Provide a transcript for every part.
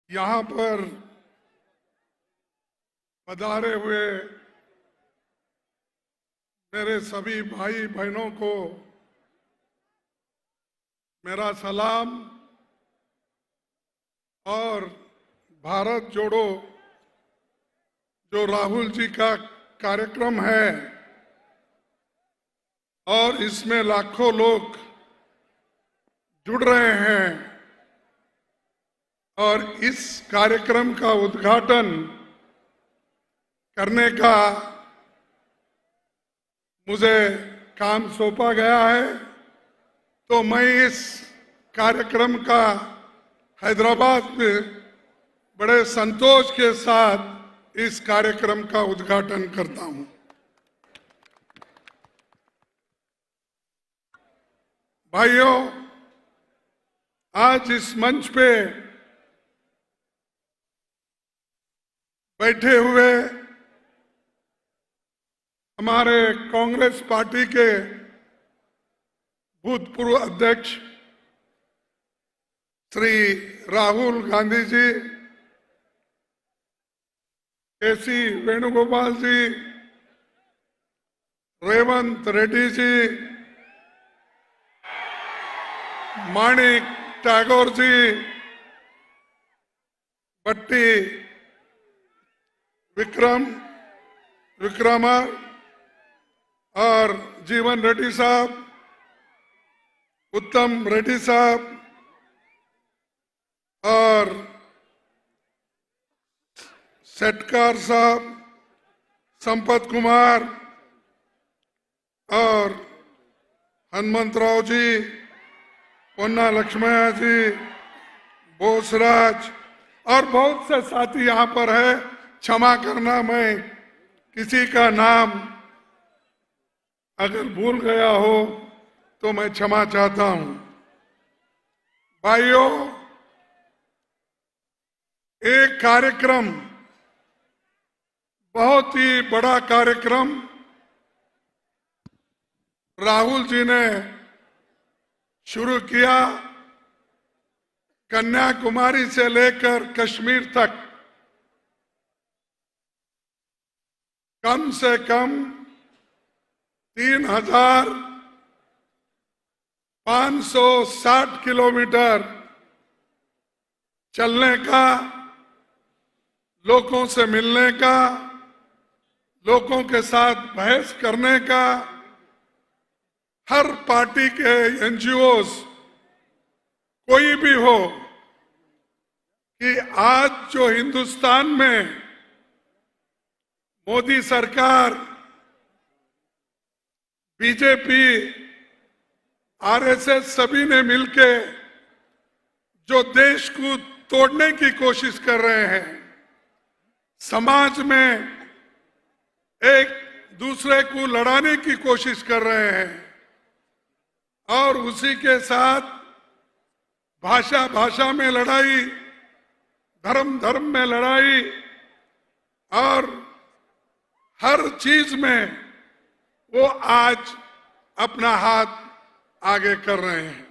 यहाँ पर पधारे हुए मेरे सभी भाई बहनों को मेरा सलाम और भारत जोड़ो जो राहुल जी का कार्यक्रम है और इसमें लाखों लोग जुड़ रहे हैं और इस कार्यक्रम का उद्घाटन करने का मुझे काम सौंपा गया है, तो मैं इस कार्यक्रम का हैदराबाद में बड़े संतोष के साथ इस कार्यक्रम का उद्घाटन करता हूं। भाइयों, आज इस मंच पे बैठे हुए हमारे कांग्रेस पार्टी के भूतपूर्व अध्यक्ष श्री राहुल गांधी जी, के.सी. वेणुगोपाल जी, रेवंत रेड्डी जी, माणिक टैगोर जी, बट्टी विक्रमा और जीवन रेड्डी साहब, उत्तम रेड्डी साहब और सेटकार साहब, संपत कुमार और हनुमंतराव जी, पोन्ना लक्ष्मण जी, बोसराज और बहुत से साथी यहाँ पर है। क्षमा करना, मैं किसी का नाम अगर भूल गया हो तो मैं क्षमा चाहता हूं। भाइयों, एक कार्यक्रम, बहुत ही बड़ा कार्यक्रम राहुल जी ने शुरू किया। कन्याकुमारी से लेकर कश्मीर तक कम से कम 3,560 किलोमीटर चलने का, लोगों से मिलने का, लोगों के साथ बहस करने का, हर पार्टी के एनजीओस कोई भी हो, कि आज जो हिंदुस्तान में मोदी सरकार, बीजेपी, आरएसएस सभी ने मिलके जो देश को तोड़ने की कोशिश कर रहे हैं, समाज में एक दूसरे को लड़ाने की कोशिश कर रहे हैं और उसी के साथ भाषा में लड़ाई, धर्म में लड़ाई और हर चीज में वो आज अपना हाथ आगे कर रहे हैं।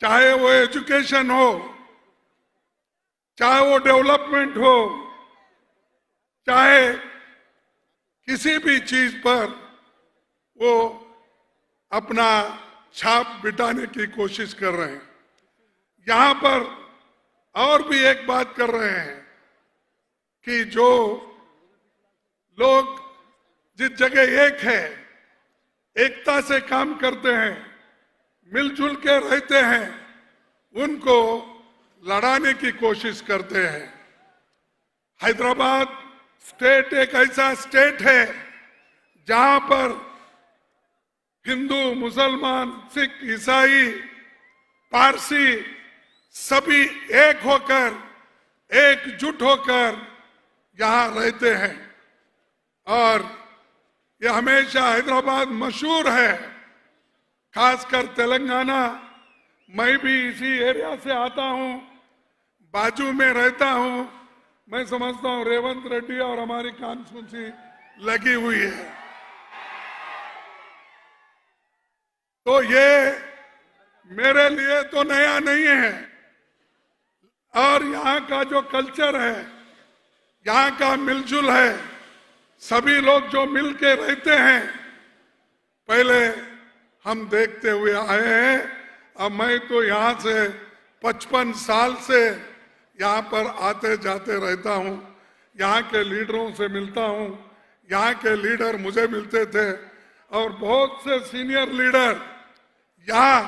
चाहे वो एजुकेशन हो, चाहे वो डेवलपमेंट हो, चाहे किसी भी चीज पर वो अपना छाप बिटाने की कोशिश कर रहे हैं। यहां पर और भी एक बात कर रहे हैं कि जो लोग जिस जगह एक है, एकता से काम करते हैं, मिलजुल के रहते हैं, उनको लड़ाने की कोशिश करते हैं। हैदराबाद स्टेट एक ऐसा स्टेट है जहां पर हिंदू, मुसलमान, सिख, ईसाई, पारसी सभी एक होकर, एकजुट होकर यहां रहते हैं और ये हमेशा हैदराबाद मशहूर है, खासकर तेलंगाना। मैं भी इसी एरिया से आता हूं, बाजू में रहता हूं। मैं समझता हूं रेवंत रेड्डी और हमारी कॉन्स्टिट्यूंसी लगी हुई है। तो ये मेरे लिए तो नया नहीं है, और यहाँ का जो कल्चर है, यहाँ का मिलजुल है, सभी लोग जो मिल के रहते हैं, पहले हम देखते हुए आए हैं। अब मैं तो यहाँ से 55 साल से यहाँ पर आते जाते रहता हूँ, यहाँ के लीडरों से मिलता हूँ, यहाँ के लीडर मुझे मिलते थे और बहुत से सीनियर लीडर यहाँ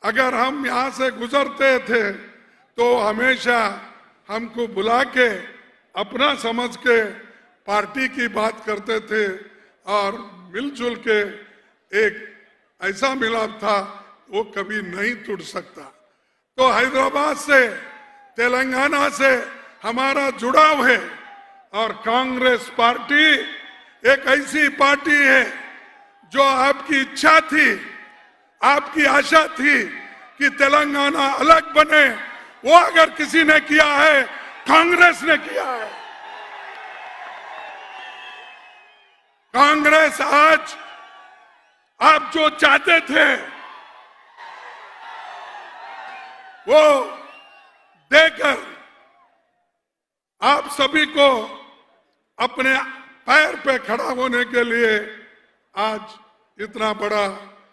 अगर हम यहाँ से गुजरते थे तो हमेशा हमको बुला के अपना समझ के पार्टी की बात करते थे और मिलजुल के एक ऐसा मिलाप था वो कभी नहीं टूट सकता। तो हैदराबाद से, तेलंगाना से हमारा जुड़ाव है और कांग्रेस पार्टी एक ऐसी पार्टी है जो आपकी इच्छा थी, आपकी आशा थी कि तेलंगाना अलग बने, वो अगर किसी ने किया है, कांग्रेस ने किया है। कांग्रेस आज आप जो चाहते थे वो देकर आप सभी को अपने पैर पे खड़ा होने के लिए आज इतना बड़ा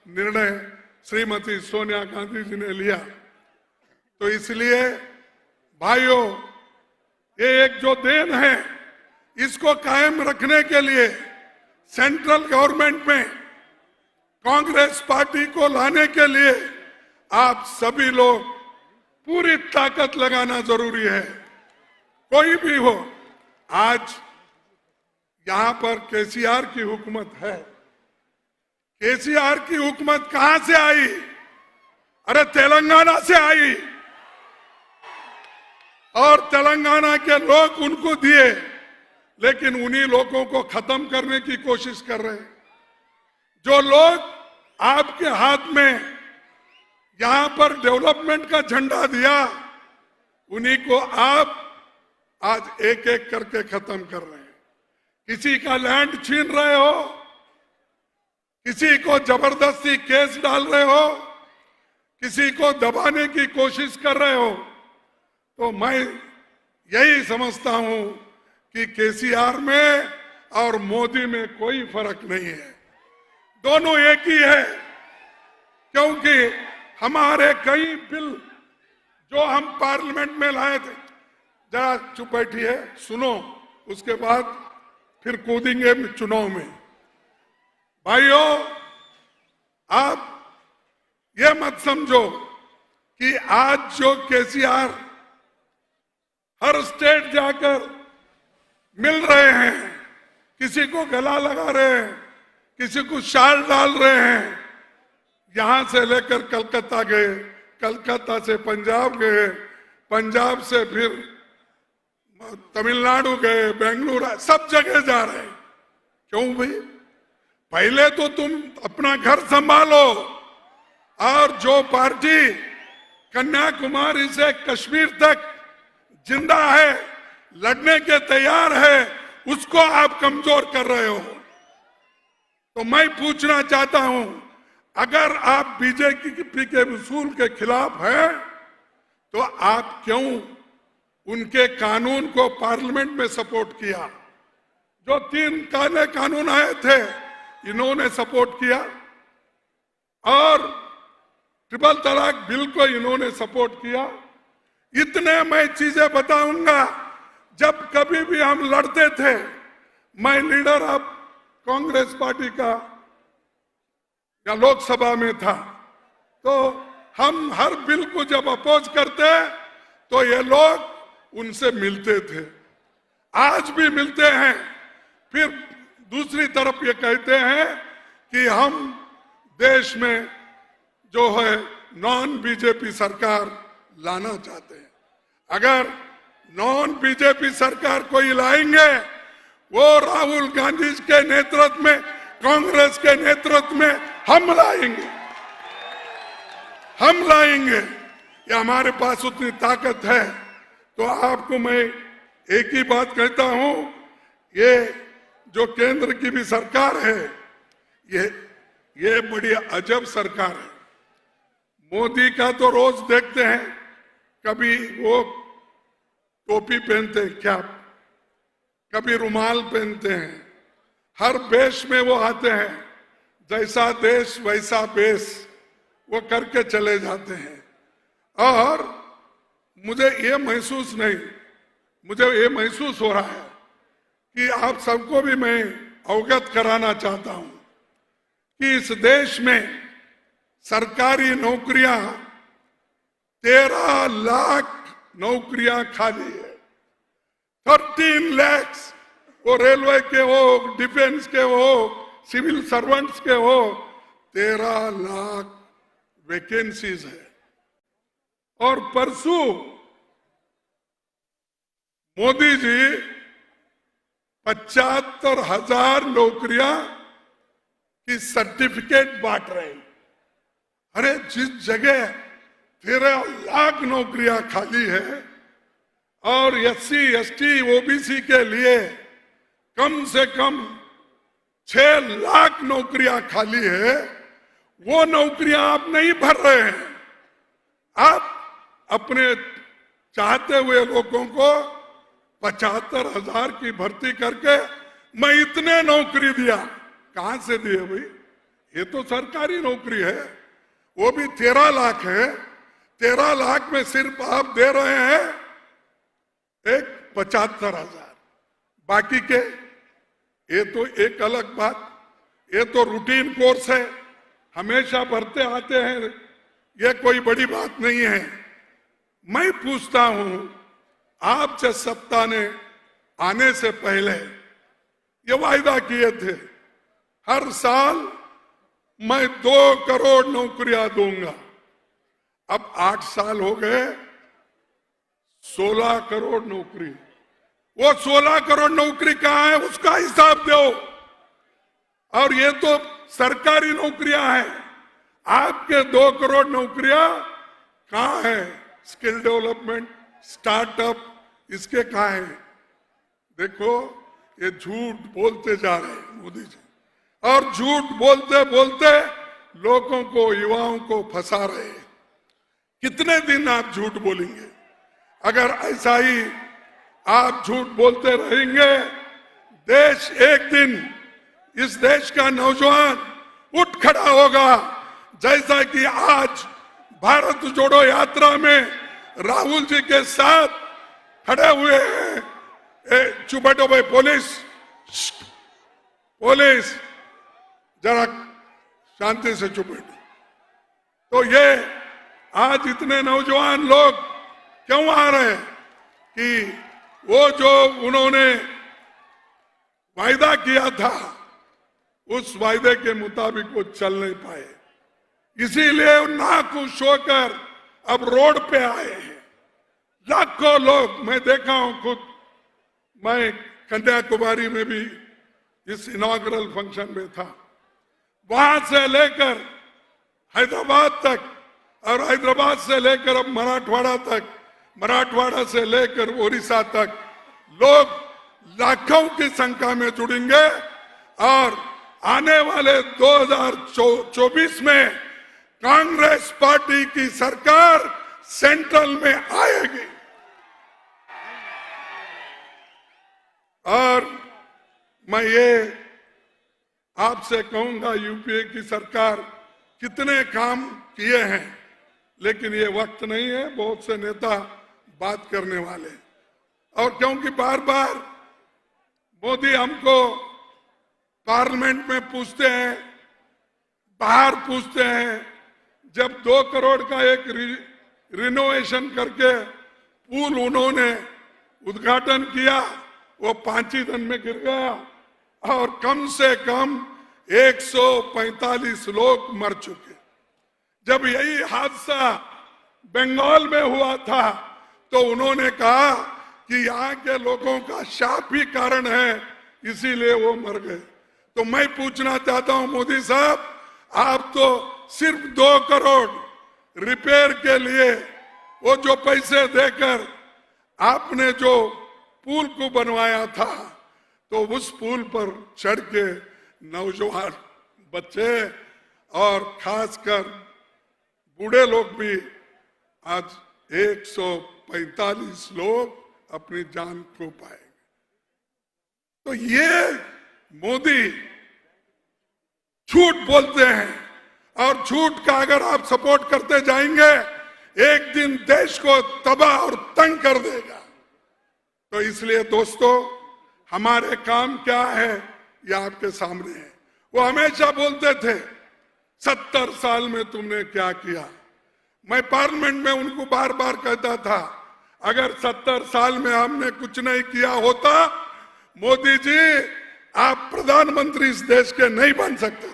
निर्णय श्रीमती सोनिया गांधी जी ने लिया। तो इसलिए भाइयों, ये एक जो देन है, इसको कायम रखने के लिए सेंट्रल गवर्नमेंट में कांग्रेस पार्टी को लाने के लिए आप सभी लोग पूरी ताकत लगाना जरूरी है। कोई भी हो, आज यहां पर केसीआर की हुकूमत है। केसीआर की हुकूमत कहां से आई? अरे तेलंगाना से आई और तेलंगाना के लोग उनको दिए, लेकिन उन्हीं लोगों को खत्म करने की कोशिश कर रहे हैं। जो लोग आपके हाथ में यहां पर डेवलपमेंट का झंडा दिया, उन्हीं को आप आज एक एक करके खत्म कर रहे हैं। किसी का लैंड छीन रहे हो, किसी को जबरदस्ती केस डाल रहे हो, किसी को दबाने की कोशिश कर रहे हो। तो मैं यही समझता हूं कि केसीआर में और मोदी में कोई फर्क नहीं है, दोनों एक ही है। क्योंकि हमारे कई बिल जो हम पार्लियामेंट में लाए थे, जरा चुप बैठिए, सुनो, उसके बाद फिर कूदेंगे चुनाव में। भाइयों, आप ये मत समझो कि आज जो केसीआर हर स्टेट जाकर मिल रहे हैं, किसी को गला लगा रहे हैं, किसी को शाल डाल रहे हैं, यहां से लेकर कलकत्ता गए, कलकत्ता से पंजाब गए, पंजाब से फिर तमिलनाडु गए, बेंगलुरु, सब जगह जा रहे हैं। क्यों भाई? पहले तो तुम अपना घर संभालो और जो पार्टी कन्याकुमारी से कश्मीर तक जिंदा है, लड़ने के तैयार है, उसको आप कमजोर कर रहे हो। तो मैं पूछना चाहता हूं, अगर आप बीजेपी के उसूल के खिलाफ हैं, तो आप क्यों उनके कानून को पार्लियामेंट में सपोर्ट किया? जो 3 काले कानून आए थे, इन्होंने सपोर्ट किया और ट्रिपल तलाक बिल को इन्होंने सपोर्ट किया। इतने मैं चीजें बताऊंगा। जब कभी भी हम लड़ते थे, मैं लीडर ऑफ कांग्रेस पार्टी का या लोकसभा में था, तो हम हर बिल को जब अपोज करते तो ये लोग उनसे मिलते थे, आज भी मिलते हैं। फिर दूसरी तरफ ये कहते हैं कि हम देश में जो है नॉन बीजेपी सरकार लाना चाहते हैं। अगर नॉन बीजेपी सरकार कोई लाएंगे, वो राहुल गांधी के नेतृत्व में, कांग्रेस के नेतृत्व में हम लाएंगे, हम लाएंगे। ये हमारे पास उतनी ताकत है। तो आपको मैं एक ही बात कहता हूं, ये जो केंद्र की भी सरकार है, ये बड़ी अजब सरकार है। मोदी का तो रोज देखते हैं, कभी वो टोपी पहनते हैं, क्या कभी रुमाल पहनते हैं, हर वेश में वो आते हैं, जैसा देश वैसा वेश वो करके चले जाते हैं। और मुझे ये महसूस हो रहा है कि आप सबको भी मैं अवगत कराना चाहता हूं कि इस देश में सरकारी नौकरियां 13 लाख नौकरियां खाली है। 13 लाख, वो रेलवे के हो, डिफेंस के हो, सिविल सर्वेंट्स के हो, 13 लाख वैकेंसीज है। और परसों मोदी जी 75,000 नौकरियां की सर्टिफिकेट बांट रहे हैं। अरे जिस जगह 13 लाख नौकरियां खाली है और SC, ST, OBC के लिए कम से कम 6 लाख नौकरियां खाली है, वो नौकरियां आप नहीं भर रहे हैं। आप अपने चाहते हुए लोगों को 75,000 की भर्ती करके मैं इतने नौकरी दिया, कहां से दिए भाई? ये तो सरकारी नौकरी है, वो भी 13 लाख है। 13 लाख में सिर्फ आप दे रहे हैं एक 75,000, बाकी के ये तो एक अलग बात, ये तो रूटीन कोर्स है, हमेशा भरते आते हैं, ये कोई बड़ी बात नहीं है। मैं पूछता हूं, आप जब सत्ता ने आने से पहले ये वायदा किए थे हर साल मैं 2 करोड़ नौकरियां दूंगा, अब 8 साल हो गए, 16 करोड़ नौकरी। वो 16 करोड़ नौकरी कहां है, उसका हिसाब दो। और ये तो सरकारी नौकरियां हैं, आपके 2 करोड़ नौकरियां कहां है? स्किल डेवलपमेंट, स्टार्टअप, इसके कहां है? देखो ये झूठ बोलते जा रहे हैं मोदी जी, और झूठ बोलते बोलते लोगों को, युवाओं को फंसा रहे हैं। कितने दिन आप झूठ बोलेंगे? अगर ऐसा ही आप झूठ बोलते रहेंगे, देश एक दिन, इस देश का नौजवान उठ खड़ा होगा, जैसा कि आज भारत जोड़ो यात्रा में राहुल जी के साथ खड़े हुए हैं। चुप बैठो भाई, पुलिस जरा शांति से चुप बैठो। तो ये आज इतने नौजवान लोग क्यों आ रहे हैं कि वो जो उन्होंने वायदा किया था उस वायदे के मुताबिक वो चल नहीं पाए, इसीलिए नाखुश होकर अब रोड पे आए हैं लाखों लोग। मैं देखा हूं खुद, मैं कन्याकुमारी में भी इस इनॉग्रल फंक्शन में था, वहां से लेकर हैदराबाद तक और हैदराबाद से लेकर अब मराठवाड़ा तक, मराठवाड़ा से लेकर उड़ीसा तक लोग लाखों की संख्या में जुड़ेंगे और आने वाले 2024 में कांग्रेस पार्टी की सरकार सेंट्रल में आएगी। और मैं ये आपसे कहूंगा, यूपीए की सरकार कितने काम किए हैं, लेकिन ये वक्त नहीं है बहुत से नेता बात करने वाले। और क्योंकि बार बार मोदी हमको पार्लियामेंट में पूछते हैं, बाहर पूछते हैं, जब 2 करोड़ का एक रिनोवेशन करके पुल उन्होंने उद्घाटन किया, वो 5 ही दिन में गिर गया और कम से कम 145 लोग मर चुके। जब यही हादसा बंगाल में हुआ था तो उन्होंने कहा कि यहाँ के लोगों का शाप ही कारण है, इसीलिए वो मर गए। तो मैं पूछना चाहता हूं मोदी साहब, आप तो सिर्फ 2 करोड़ रिपेयर के लिए वो जो पैसे देकर आपने जो पुल को बनवाया था, तो उस पुल पर चढ़ के नौजवान बच्चे और खासकर बूढ़े लोग भी आज 145 लोग अपनी जान खो पाएंगे। तो ये मोदी झूठ बोलते हैं, और झूठ का अगर आप सपोर्ट करते जाएंगे एक दिन देश को तबाह और तंग कर देगा। तो इसलिए दोस्तों, हमारे काम क्या है ये आपके सामने है। वो हमेशा बोलते थे 70 साल में तुमने क्या किया। मैं पार्लियामेंट में उनको बार बार कहता था, अगर 70 साल में हमने कुछ नहीं किया होता, मोदी जी आप प्रधानमंत्री इस देश के नहीं बन सकते थे।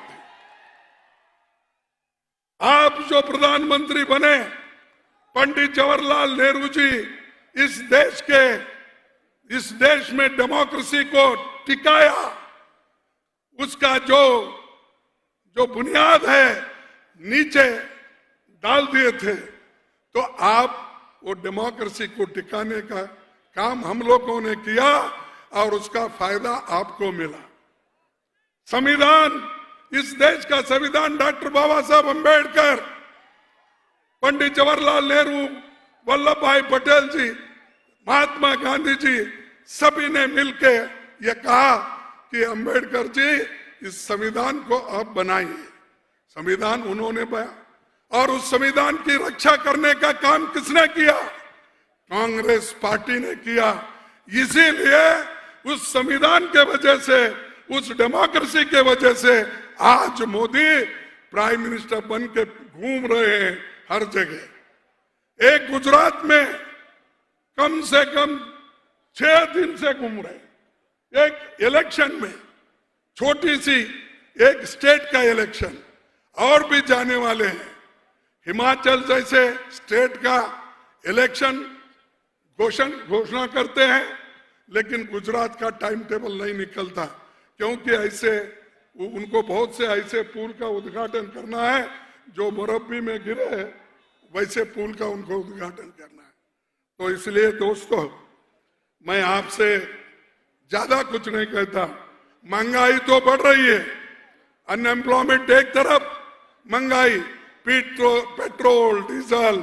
आप जो प्रधानमंत्री बने, पंडित जवाहरलाल नेहरू जी इस देश में डेमोक्रेसी को टिकाया, उसका जो बुनियाद है नीचे डाल दिए थे। तो आप वो डेमोक्रेसी को टिकाने का काम हम लोगों ने किया और उसका फायदा आपको मिला। संविधान, इस देश का संविधान डॉक्टर बाबा साहब अंबेडकर, पंडित जवाहरलाल नेहरू, वल्लभ भाई पटेल जी, महात्मा गांधी जी, सभी ने मिलकर यह कहा कि अंबेडकर जी इस संविधान को आप बनाइए। संविधान उन्होंने बनाया, और उस संविधान की रक्षा करने का काम किसने किया? कांग्रेस पार्टी ने किया। इसीलिए उस संविधान के वजह से, उस डेमोक्रेसी के वजह से आज मोदी प्राइम मिनिस्टर बन के घूम रहे हैं हर जगह। एक गुजरात में कम से कम 6 दिन से घूम रहे। एक इलेक्शन में, छोटी सी एक स्टेट का इलेक्शन, और भी जाने वाले हैं। हिमाचल जैसे स्टेट का इलेक्शन घोषणा करते हैं, लेकिन गुजरात का टाइम टेबल नहीं निकलता, क्योंकि ऐसे उनको बहुत से ऐसे पुल का उद्घाटन करना है जो मुरब्बी में गिरे है, वैसे पुल का उनको उद्घाटन करना है। तो इसलिए दोस्तों, मैं आपसे ज्यादा कुछ नहीं कहता। महंगाई तो बढ़ रही है, अनएम्प्लॉयमेंट एक तरफ, महंगाई, पेट्रोल, डीजल,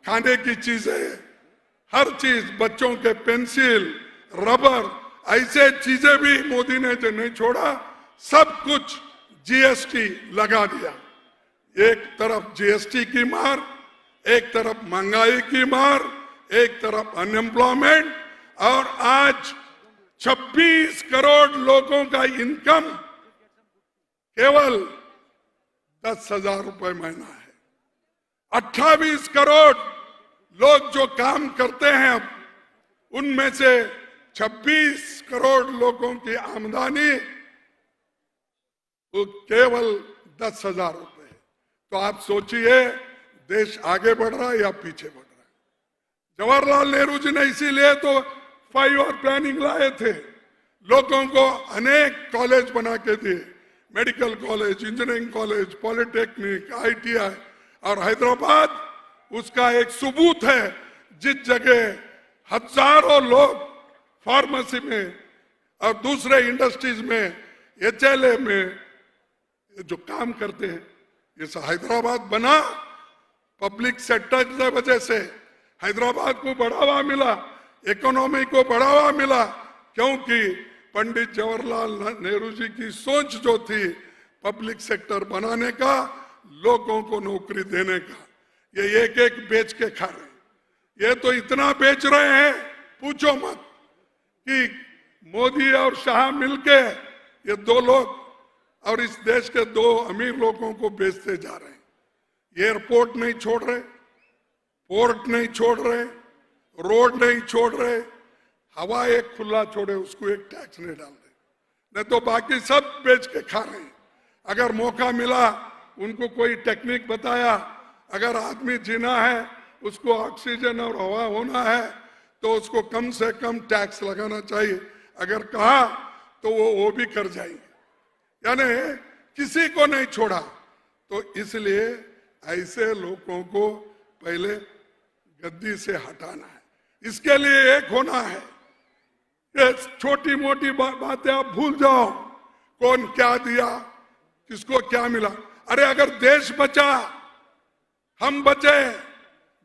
खाने की चीजें, हर चीज, बच्चों के पेंसिल, रबर, ऐसे चीजें भी मोदी ने जो नहीं छोड़ा, सब कुछ जीएसटी लगा दिया। एक तरफ जीएसटी की मार, एक तरफ महंगाई की मार, एक तरफ अनएम्प्लॉयमेंट, और आज 26 करोड़ लोगों का इनकम केवल 10,000 रुपए महीना है। 28 करोड़ लोग जो काम करते हैं, अब उनमें से 26 करोड़ लोगों की आमदनी तो केवल 10,000 रुपए है। तो आप सोचिए, देश आगे बढ़ रहा है या पीछे बढ़ रहा है। जवाहरलाल नेहरू जी ने इसीलिए तो 5 प्लानिंग लाए थे, लोगों को अनेक कॉलेज बना के दिए, medical college, engineering college, polytechnic, ITI, और हैदराबाद उसका एक सबूत है। जिस जगह हजारों लोग फार्मेसी में और दूसरे इंडस्ट्रीज में, एचएलए में जो काम करते हैं, ये हैदराबाद बना पब्लिक सेक्टर की वजह से। हैदराबाद को बढ़ावा मिला, इकोनॉमी को बढ़ावा मिला, क्योंकि पंडित जवाहरलाल नेहरू जी की सोच जो थी पब्लिक सेक्टर बनाने का, लोगों को नौकरी देने का। ये एक एक बेच के खा रहे हैं। ये तो इतना बेच रहे हैं, पूछो मत, कि मोदी और शाह मिलके ये 2 लोग और इस देश के 2 अमीर लोगों को बेचते जा रहे हैं। एयरपोर्ट नहीं छोड़ रहे, पोर्ट नहीं छोड़ रहे, रोड नहीं छोड़ रहे, हवा एक खुला छोड़े उसको एक टैक्स नहीं डाल रहे, नहीं तो बाकी सब बेच के खा रहे हैं। अगर मौका मिला, उनको कोई टेक्निक बताया, अगर आदमी जीना है, उसको ऑक्सीजन और हवा होना है, तो उसको कम से कम टैक्स लगाना चाहिए। अगर कहा तो वो भी कर जाएंगे, यानी किसी को नहीं छोड़ा। तो इसलिए ऐसे लोगों को पहले गद्दी से हटाना है। इसके लिए एक होना है, ये छोटी मोटी बातें आप भूल जाओ, कौन क्या दिया, किसको क्या मिला। अरे अगर देश बचा, हम बचे,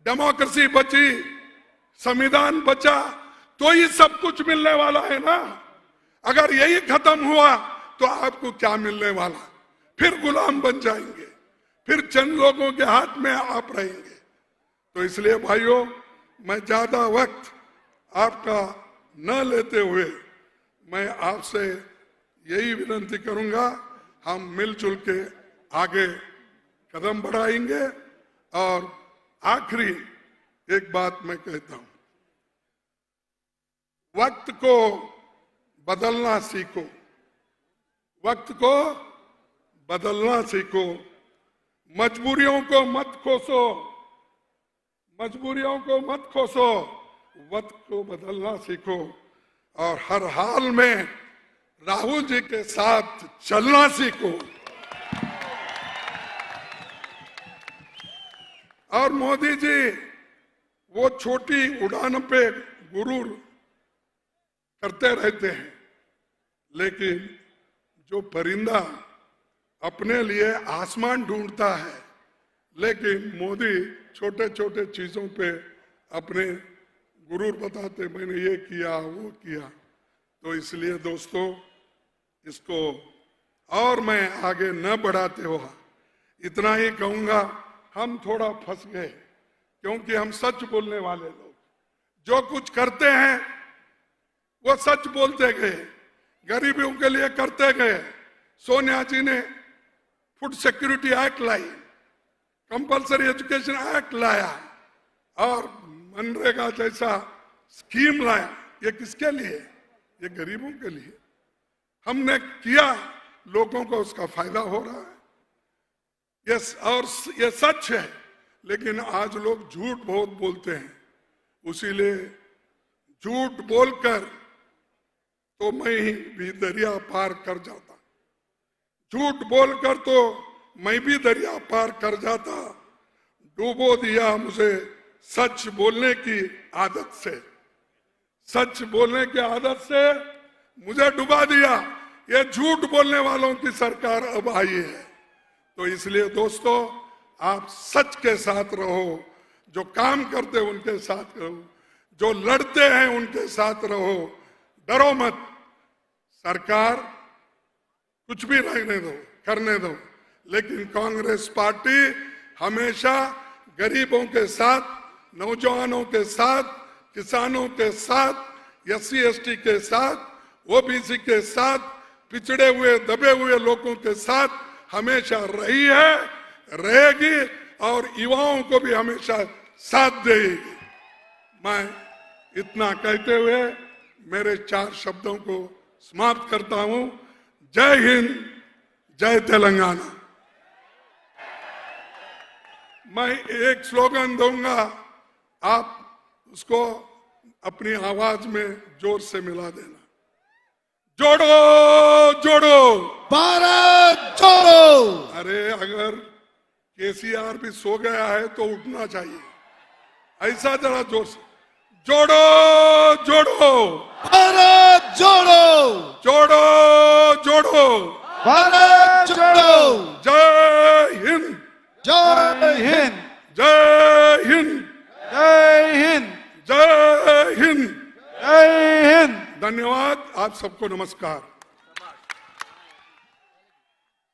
डेमोक्रेसी बची, संविधान बचा, तो ही सब कुछ मिलने वाला है ना। अगर यही खत्म हुआ तो आपको क्या मिलने वाला? फिर गुलाम बन जाएंगे, फिर चंद लोगों के हाथ में आप रहेंगे। तो इसलिए भाइयों, मैं ज्यादा वक्त आपका न लेते हुए मैं आपसे यही विनती करूंगा, हम मिलजुल के आगे कदम बढ़ाएंगे। और आखिरी एक बात मैं कहता हूं, वक्त को बदलना सीखो, वक्त को बदलना सीखो, मजबूरियों को मत कोसो, मजबूरियों को मत कोसो, वक्त को बदलना सीखो और हर हाल में राहुल जी के साथ चलना सीखो। और मोदी जी वो छोटी उड़ान पे गुरूर करते रहते हैं, लेकिन जो परिंदा अपने लिए आसमान ढूंढता है, लेकिन मोदी छोटे छोटे चीजों पे अपने गुरूर बताते, मैंने ये किया वो किया। तो इसलिए दोस्तों, इसको और मैं आगे न बढ़ाते हुआ इतना ही कहूंगा, हम थोड़ा फंस गए क्योंकि हम सच बोलने वाले लोग जो कुछ करते हैं वो सच बोलते गए, गरीबों के लिए करते गए। सोनिया जी ने फूड सिक्योरिटी एक्ट लाई, कंपल्सरी एजुकेशन एक्ट लाया और मनरेगा जैसा स्कीम लाया। ये किसके लिए? ये गरीबों के लिए। हमने किया, लोगों को उसका फायदा हो रहा है। और ये सच है, लेकिन आज लोग झूठ बहुत बोलते हैं। उसीलिए झूठ बोलकर तो मैं ही भी दरिया पार कर जाता, झूठ बोलकर तो मैं भी दरिया पार कर जाता। डूबो दिया मुझे सच बोलने की आदत से, सच बोलने की आदत से मुझे डुबा दिया। ये झूठ बोलने वालों की सरकार अब आई है। तो इसलिए दोस्तों, आप सच के साथ रहो, जो काम करते हैं उनके साथ रहो, जो लड़ते हैं उनके साथ रहो, डरो मत। सरकार कुछ भी रहने दो, करने दो, लेकिन कांग्रेस पार्टी हमेशा गरीबों के साथ, नौजवानों के साथ, किसानों के साथ, SC/ST के साथ, OBC के साथ, पिछड़े हुए दबे हुए लोगों के साथ हमेशा रही है, रहेगी और युवाओं को भी हमेशा साथ देगी। मैं इतना कहते हुए मेरे 4 शब्दों को समाप्त करता हूं। जय हिंद, जय तेलंगाना। मैं एक स्लोगन दूंगा, आप उसको अपनी आवाज में जोर से मिला देना। जोड़ो जोड़ो भारत जोड़ो। अरे अगर KCR भी सो गया है तो उठना चाहिए, ऐसा जरा जोर से। जोड़ो जोड़ो भारत जोड़ो, जोड़ो जोड़ो भारत जोड़ो। जय हिंद, जय हिंद, जय हिंद, जय हिंद, जय हिंद। जय हिंद। धन्यवाद, आप सबको नमस्कार।